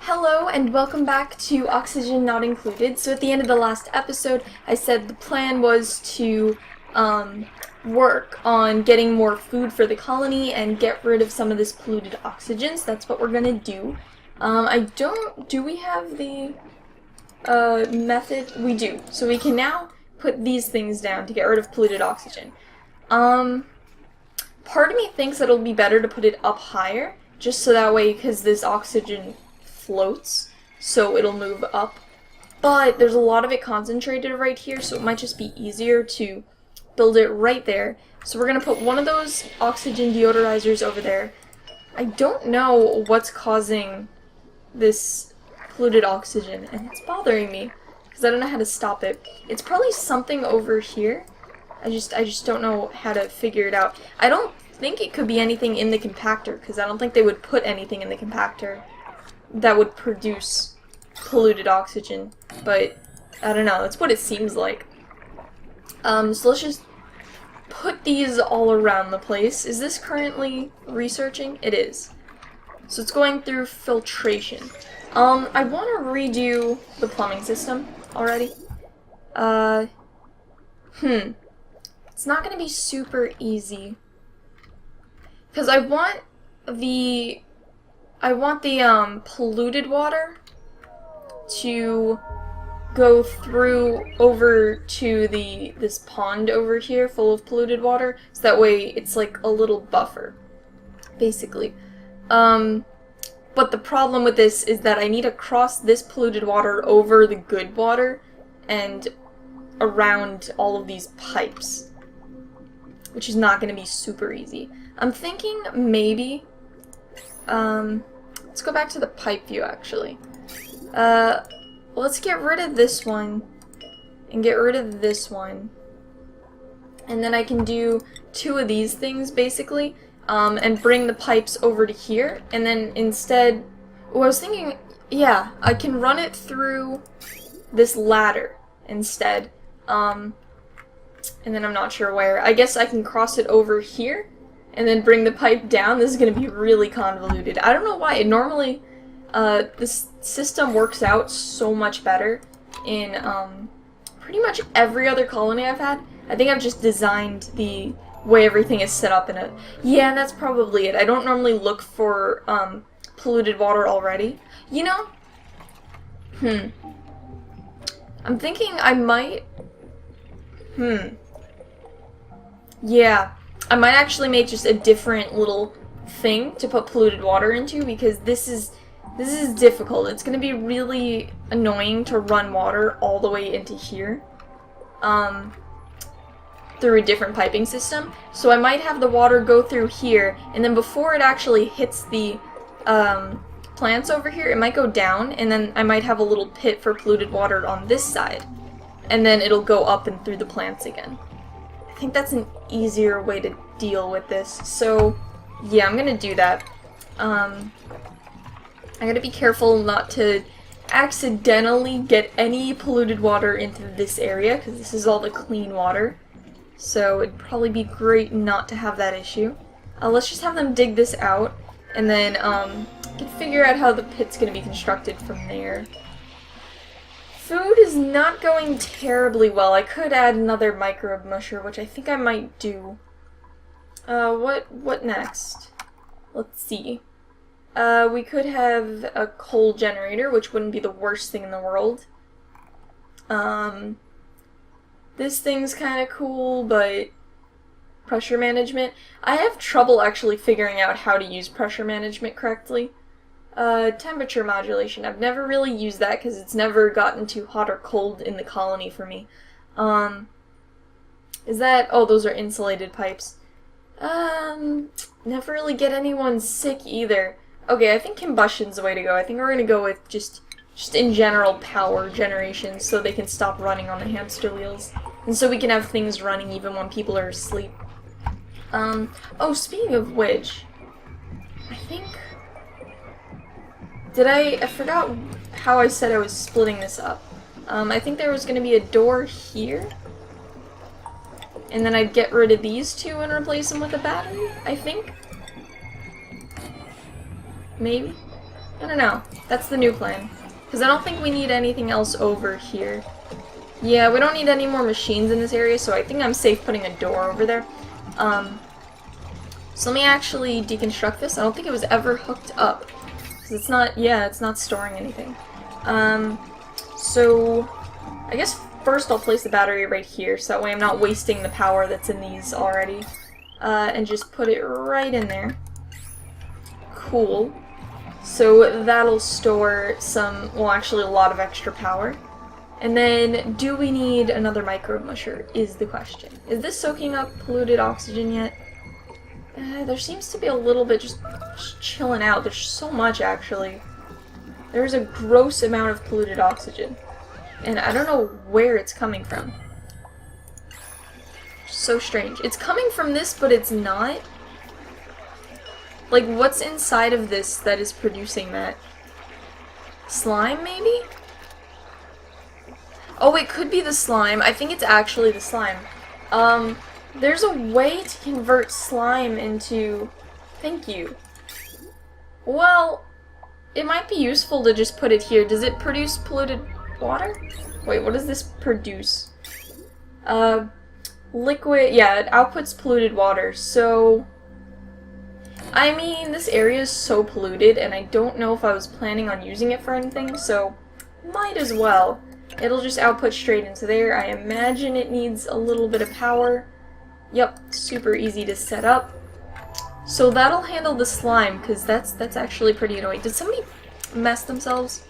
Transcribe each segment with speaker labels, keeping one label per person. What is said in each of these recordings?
Speaker 1: Hello and welcome back to Oxygen Not Included. So at the end of the last episode, I said the plan was to work on getting more food for the colony and get rid of some of this polluted oxygen. So that's what we're gonna do. Do we have the method? We do. So we can now put these things down to get rid of polluted oxygen. Part of me thinks that it'll be better to put it up higher, just so that way, because this oxygen floats, so it'll move up. But there's a lot of it concentrated right here, so it might just be easier to build it right there. So we're going to put one of those oxygen deodorizers over there. I don't know what's causing this polluted oxygen, and it's bothering me, because I don't know how to stop it. It's probably something over here. I just don't know how to figure it out. I don't think it could be anything in the compactor, because I don't think they would put anything in the compactor that would produce polluted oxygen, but I don't know, that's what it seems like. So let's just put these all around the place. Is this currently researching? It is. So it's going through filtration. I want to redo the plumbing system already. It's not going to be super easy, because I want the polluted water to go through over to this pond over here full of polluted water, so that way it's like a little buffer, basically. But the problem with this is that I need to cross this polluted water over the good water and around all of these pipes, which is not going to be super easy. I'm thinking maybe, let's go back to the pipe view, actually. Let's get rid of this one, and get rid of this one. And then I can do two of these things, basically, and bring the pipes over to here. And then instead, I was thinking, yeah, I can run it through this ladder instead. And then I'm not sure where. I guess I can cross it over here, and then bring the pipe down. This is going to be really convoluted. I don't know why. It normally, this system works out so much better in pretty much every other colony I've had. I think I've just designed the way everything is set up in it. Yeah, that's probably it. I don't normally look for polluted water already. You know? I'm thinking I might... Yeah. I might actually make just a different little thing to put polluted water into, because this is difficult. It's going to be really annoying to run water all the way into here through a different piping system. So I might have the water go through here, and then before it actually hits the plants over here, it might go down, and then I might have a little pit for polluted water on this side, and then it'll go up and through the plants again. I think that's an easier way to deal with this. So yeah, I'm gonna do that. I gotta be careful not to accidentally get any polluted water into this area, because this is all the clean water. So it'd probably be great not to have that issue. Let's just have them dig this out, and then can figure out how the pit's gonna be constructed from there. Food is not going terribly well. I could add another microbe musher, which I think I might do. What next? Let's see. We could have a coal generator, which wouldn't be the worst thing in the world. This thing's kind of cool, but pressure management. I have trouble actually figuring out how to use pressure management correctly. Temperature modulation. I've never really used that because it's never gotten too hot or cold in the colony for me. Is that... Oh, those are insulated pipes. Never really get anyone sick either. Okay, I think combustion's the way to go. I think we're gonna go with just in general power generation, so they can stop running on the hamster wheels. And so we can have things running even when people are asleep. Oh, speaking of which, I think... I forgot how I said I was splitting this up. I think there was gonna be a door here. And then I'd get rid of these two and replace them with a battery, I think. Maybe? I don't know. That's the new plan. Because I don't think we need anything else over here. Yeah, we don't need any more machines in this area, so I think I'm safe putting a door over there. So let me actually deconstruct this. I don't think it was ever hooked up. Because it's not, yeah, it's not storing anything. So I guess first I'll place the battery right here, so that way I'm not wasting the power that's in these already. And just put it right in there. Cool. So that'll store some, well, actually a lot of extra power. And then, do we need another micro musher, is the question. Is this soaking up polluted oxygen yet? There seems to be a little bit just chilling out. There's so much, actually. There's a gross amount of polluted oxygen. And I don't know where it's coming from. So strange. It's coming from this, but it's not. Like, what's inside of this that is producing that? Slime, maybe? Oh, it could be the slime. I think it's actually the slime. There's a way to convert slime into... Thank you. Well, it might be useful to just put it here. Does it produce polluted water? Wait, what does this produce? Liquid... Yeah, it outputs polluted water, so... I mean, this area is so polluted, and I don't know if I was planning on using it for anything, so might as well. It'll just output straight into there. I imagine it needs a little bit of power. Yep, super easy to set up. So that'll handle the slime, because that's actually pretty annoying. Did somebody mess themselves?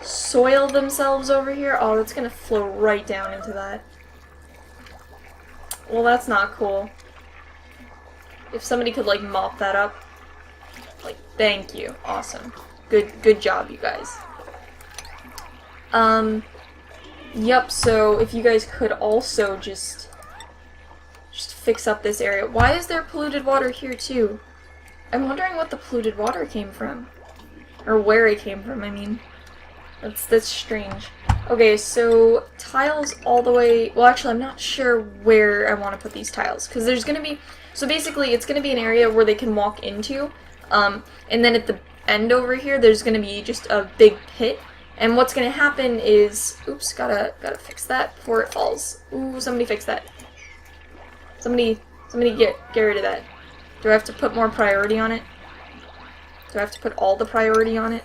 Speaker 1: Soil themselves over here? Oh, that's gonna flow right down into that. Well, that's not cool. If somebody could, like, mop that up. Like, thank you. Awesome. Good job, you guys. Yep, so if you guys could also just fix up this area. Why is there polluted water here, too? I'm wondering what the polluted water came from. Or where it came from, I mean. That's strange. Okay, so tiles all the way... Well, actually, I'm not sure where I want to put these tiles. Because there's going to be... So basically, it's going to be an area where they can walk into. And then at the end over here, there's going to be just a big pit. And what's going to happen is... Oops, gotta fix that before it falls. Ooh, somebody fix that. Somebody get rid of that. Do I have to put more priority on it? Do I have to put all the priority on it?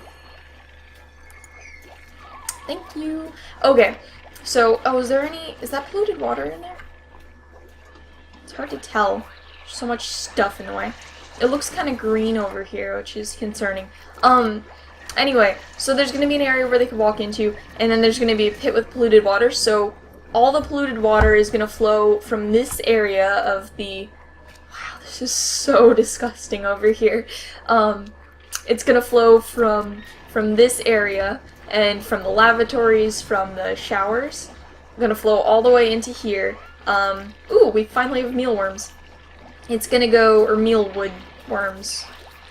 Speaker 1: Thank you. Okay, so, oh, is that polluted water in there? It's hard to tell. There's so much stuff in the way. It looks kind of green over here, which is concerning. Anyway, so there's going to be an area where they can walk into, and then there's going to be a pit with polluted water, so all the polluted water is going to flow from this area of the... Wow, this is so disgusting over here. It's going to flow from this area, and from the lavatories, from the showers. Going to flow all the way into here. Ooh, we finally have mealworms. It's going to go, or mealwood worms,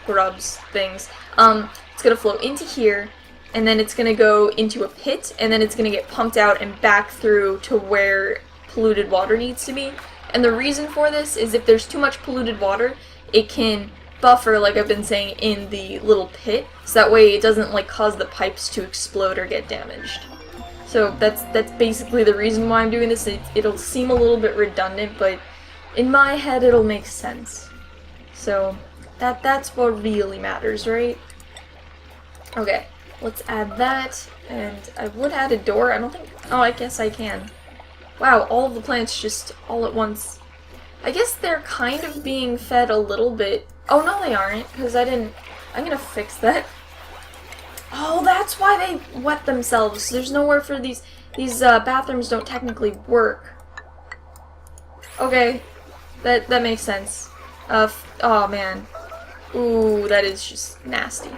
Speaker 1: grubs, things. It's going to flow into here, and then it's going to go into a pit, and then it's going to get pumped out and back through to where polluted water needs to be. And the reason for this is if there's too much polluted water, it can buffer, like I've been saying, in the little pit, so that way it doesn't like cause the pipes to explode or get damaged. So that's basically the reason why I'm doing this. It'll seem a little bit redundant, but in my head it'll make sense. So that's what really matters, right? Okay, let's add that, and I would add a door. I don't think... Oh, I guess I can. Wow, all of the plants just all at once. I guess they're kind of being fed a little bit. Oh, no, they aren't, because I didn't... I'm gonna fix that. Oh, that's why they wet themselves. There's nowhere for these bathrooms don't technically work. Okay, that makes sense. Oh, man. Ooh, that is just nasty.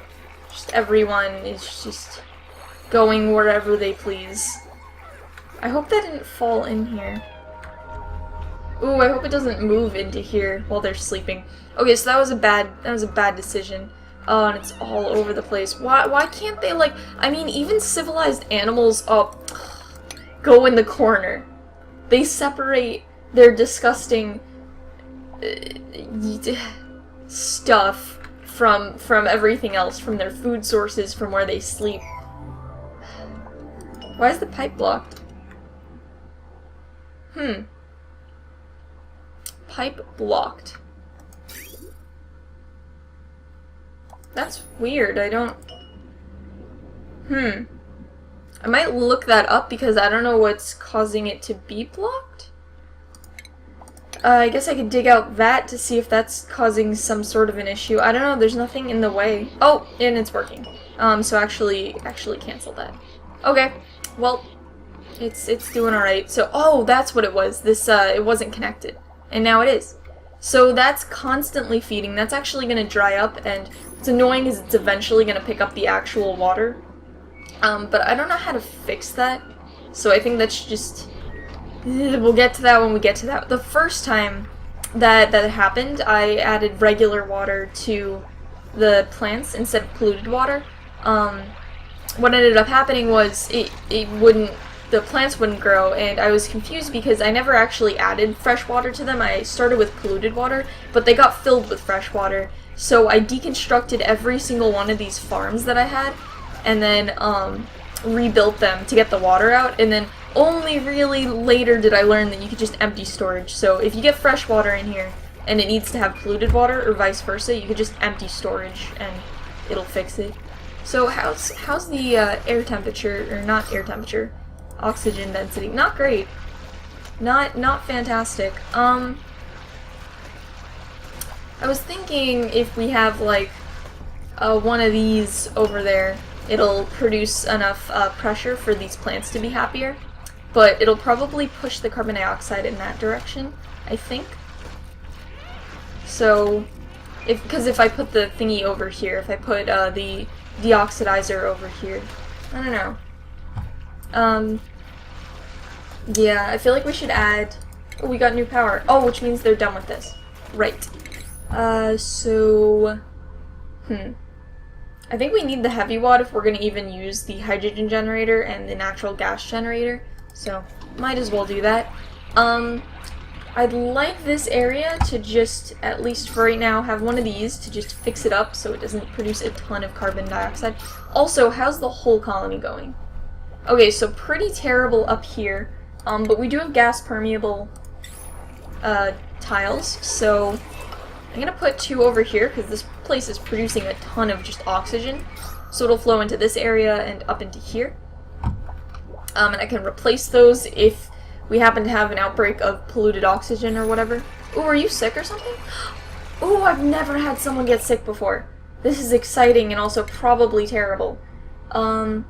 Speaker 1: Just everyone is just going wherever they please. I hope that didn't fall in here. Ooh, I hope it doesn't move into here while they're sleeping. Okay, so that was a bad decision. Oh, and it's all over the place. Why can't they, like, I mean, even civilized animals, go in the corner. They separate their disgusting stuff from everything else, from their food sources, from where they sleep. Why is the pipe blocked? Pipe blocked. That's weird. I don't... I might look that up because I don't know what's causing it to be blocked. I guess I could dig out that to see if that's causing some sort of an issue. I don't know, there's nothing in the way. Oh, and it's working. So actually cancel that. Okay, well, it's doing alright. So, oh, that's what it was. This, it wasn't connected. And now it is. So that's constantly feeding. That's actually going to dry up, and what's annoying is it's eventually going to pick up the actual water. But I don't know how to fix that. So I think that's just... We'll get to that when we get to that. The first time that happened, I added regular water to the plants instead of polluted water. What ended up happening was the plants wouldn't grow, and I was confused because I never actually added fresh water to them. I started with polluted water, but they got filled with fresh water. So I deconstructed every single one of these farms that I had, and then rebuilt them to get the water out, and then only really later did I learn that you could just empty storage. So if you get fresh water in here and it needs to have polluted water, or vice versa, you could just empty storage and it'll fix it. So how's the air temperature, or not air temperature, oxygen density? Not great. Not fantastic. I was thinking if we have like one of these over there, it'll produce enough pressure for these plants to be happier. But it'll probably push the carbon dioxide in that direction, I think. So, because if I put the thingy over here, if I put the deoxidizer over here, I don't know. Yeah, I feel like we should add... Oh, we got new power. Oh, which means they're done with this. Right. So... I think we need the heavy wad if we're going to even use the hydrogen generator and the natural gas generator. So, might as well do that. I'd like this area to just, at least for right now, have one of these to just fix it up so it doesn't produce a ton of carbon dioxide. Also, how's the whole colony going? Okay, so pretty terrible up here, but we do have gas permeable tiles, so I'm gonna put 2 over here because this place is producing a ton of just oxygen, so it'll flow into this area and up into here. And I can replace those if we happen to have an outbreak of polluted oxygen or whatever. Ooh, are you sick or something? Ooh, I've never had someone get sick before. This is exciting and also probably terrible. I'm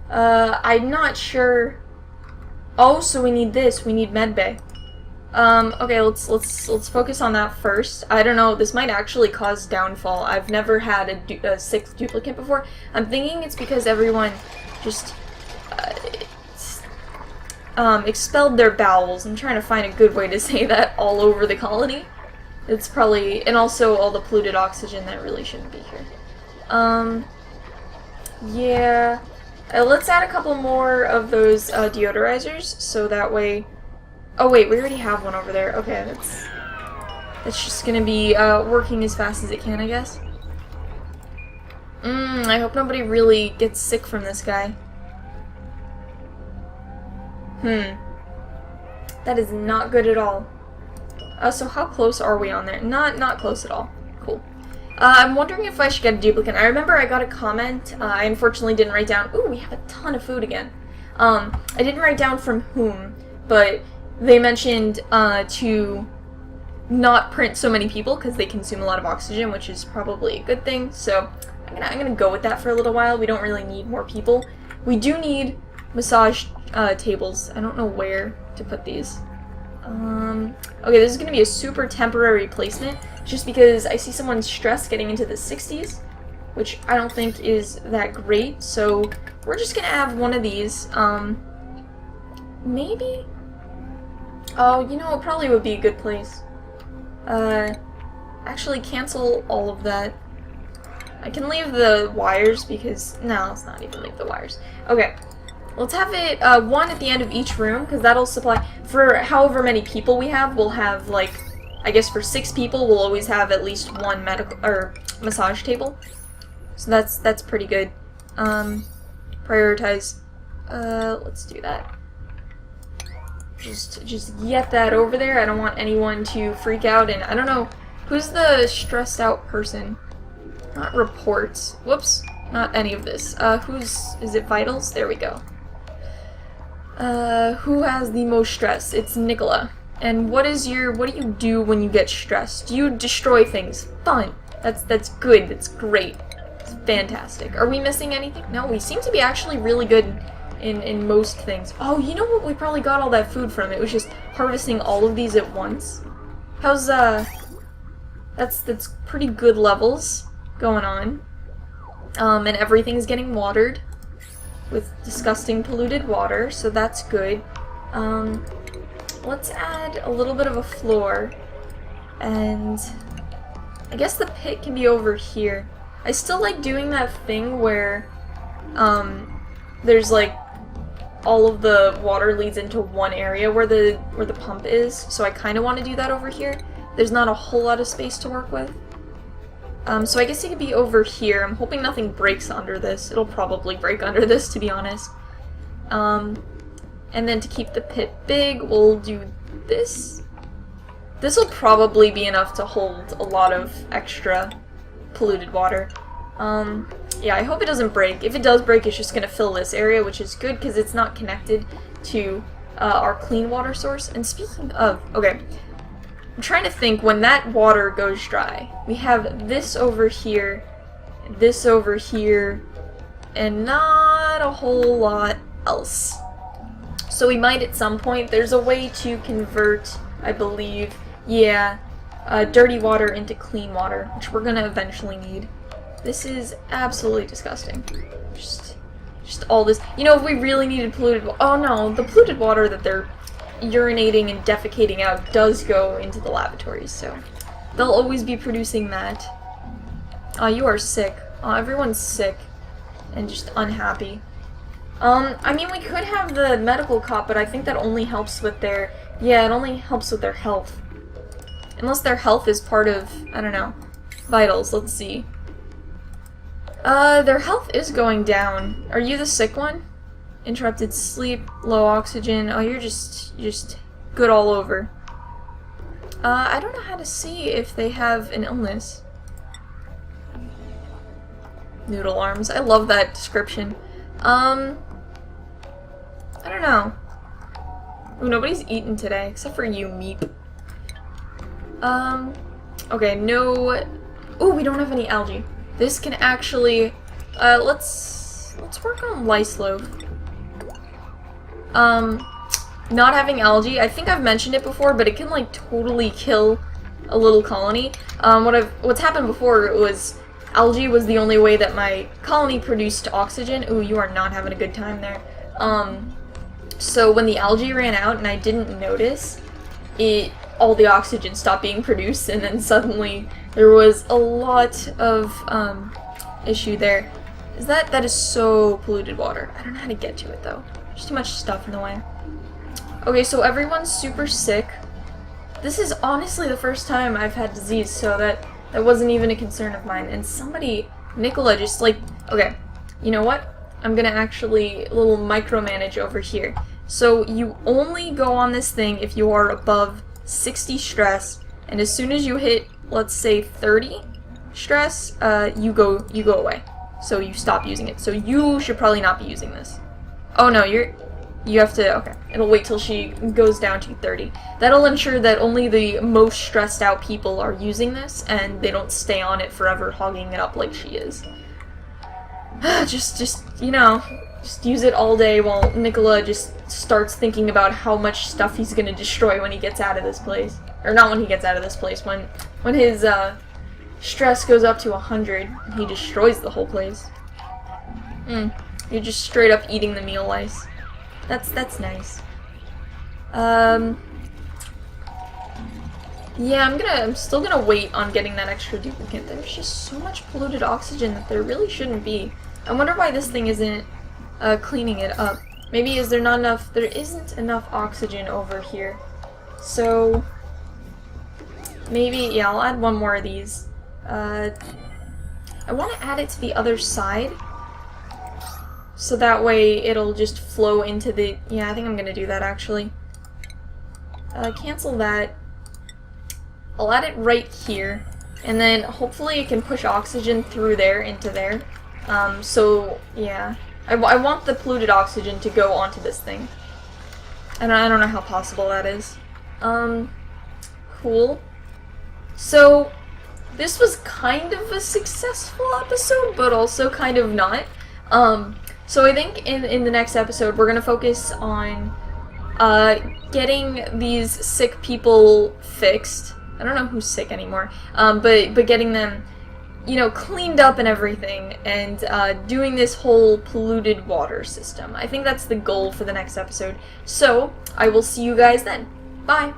Speaker 1: not sure. Oh, so we need this. We need medbay. Okay, let's focus on that first. I don't know, this might actually cause downfall. I've never had a 6th duplicate before. I'm thinking it's because everyone just expelled their bowels. I'm trying to find a good way to say that all over the colony. It's probably, and also all the polluted oxygen that really shouldn't be here. Yeah. Let's add a couple more of those deodorizers, so that way... Oh wait, we already have one over there. Okay, that's just gonna be working as fast as it can, I guess. I hope nobody really gets sick from this guy. That is not good at all. So how close are we on there? Not close at all. Cool. I'm wondering if I should get a duplicate. I remember I got a comment. I unfortunately didn't write down... Ooh, we have a ton of food again. I didn't write down from whom, but they mentioned to not print so many people because they consume a lot of oxygen, which is probably a good thing. So I'm gonna go with that for a little while. We don't really need more people. We do need massage tables. I don't know where to put these. Okay, this is gonna be a super temporary placement, just because I see someone's stress getting into the 60s, which I don't think is that great. So we're just gonna have one of these. Maybe. Oh, you know, it probably would be a good place. Actually cancel all of that. I can leave the wires because... No, let's not even leave the wires. Okay. Let's have it, one at the end of each room, because that'll supply... For however many people we have, we'll have, like, I guess for 6 people, we'll always have at least one medical or massage table. So that's pretty good. Prioritize. Let's do that. Just get that over there. I don't want anyone to freak out, and I don't know who's the stressed out person. Not reports. Whoops. Not any of this. Is it vitals? There we go. Who has the most stress? It's Nicola. And what do you do when you get stressed? Do you destroy things? Fun. That's good. That's great. It's fantastic. Are we missing anything? No, we seem to be actually really good in most things. Oh, you know what we probably got all that food from? It was just harvesting all of these at once. How's, that's pretty good levels going on. And everything's getting watered with disgusting polluted water, so that's good. Let's add a little bit of a floor, and I guess the pit can be over here. I still like doing that thing where there's like all of the water leads into one area where the pump is, so I kind of want to do that over here. There's not a whole lot of space to work with. So I guess it could be over here. I'm hoping nothing breaks under this. It'll probably break under this, to be honest. And then to keep the pit big, we'll do this. This will probably be enough to hold a lot of extra polluted water. Yeah, I hope it doesn't break. If it does break, it's just going to fill this area, which is good because it's not connected to our clean water source. And speaking of, okay, I'm trying to think when that water goes dry. We have this over here, and not a whole lot else. So we might at some point, there's a way to convert, I believe, yeah, dirty water into clean water, which we're gonna eventually need. This is absolutely disgusting. Just all this. You know, if we really needed polluted water, oh no, the polluted water that they're urinating and defecating out does go into the lavatories, so they'll always be producing that. Oh, you are sick. Oh, everyone's sick and just unhappy. I mean, we could have the medical cop, but I think that only helps with their, yeah, it only helps with their health. Unless their health is part of, I don't know, vitals. Let's see. Their health is going down. Are you the sick one? Interrupted sleep, low oxygen. Oh, you're just good all over. I don't know how to see if they have an illness. Noodle arms. I love that description. I don't know. Ooh, nobody's eaten today, except for you, Meep. Okay, no... Ooh, we don't have any algae. This can actually... let's work on lice loaf. Not having algae, I think I've mentioned it before, but it can, like, totally kill a little colony. What's happened before was algae was the only way that my colony produced oxygen. Ooh, you are not having a good time there. So when the algae ran out and I didn't notice, all the oxygen stopped being produced, and then suddenly there was a lot of, issue there. That is so polluted water. I don't know how to get to it, though. There's too much stuff in the way. Okay, so everyone's super sick. This is honestly the first time I've had disease, so that wasn't even a concern of mine. And somebody, Nicola, just like, okay, you know what? I'm gonna actually a little micromanage over here. So you only go on this thing if you are above 60 stress, and as soon as you hit, let's say 30 stress, you go away. So you stop using it. So you should probably not be using this. Oh no, you have to, okay. It'll wait till she goes down to 30. That'll ensure that only the most stressed out people are using this, and they don't stay on it forever hogging it up like she is. just, you know, just use it all day while Nicola just starts thinking about how much stuff he's gonna destroy when he gets out of this place. Or not when he gets out of this place, when his, stress goes up to 100, and he destroys the whole place. You're just straight up eating the meal lice. That's nice. Yeah, I'm still gonna wait on getting that extra duplicate. There's just so much polluted oxygen that there really shouldn't be. I wonder why this thing isn't cleaning it up. Maybe there isn't enough oxygen over here. So maybe, yeah, I'll add one more of these. I want to add it to the other side. So that way it'll just flow into the... Yeah, I think I'm going to do that, actually. Cancel that. I'll add it right here. And then hopefully it can push oxygen through there into there. So, yeah. I want the polluted oxygen to go onto this thing. And I don't know how possible that is. Cool. So, this was kind of a successful episode, but also kind of not. So I think in the next episode, we're gonna focus on getting these sick people fixed. I don't know who's sick anymore, but getting them, you know, cleaned up and everything, and doing this whole polluted water system. I think that's the goal for the next episode. So I will see you guys then. Bye.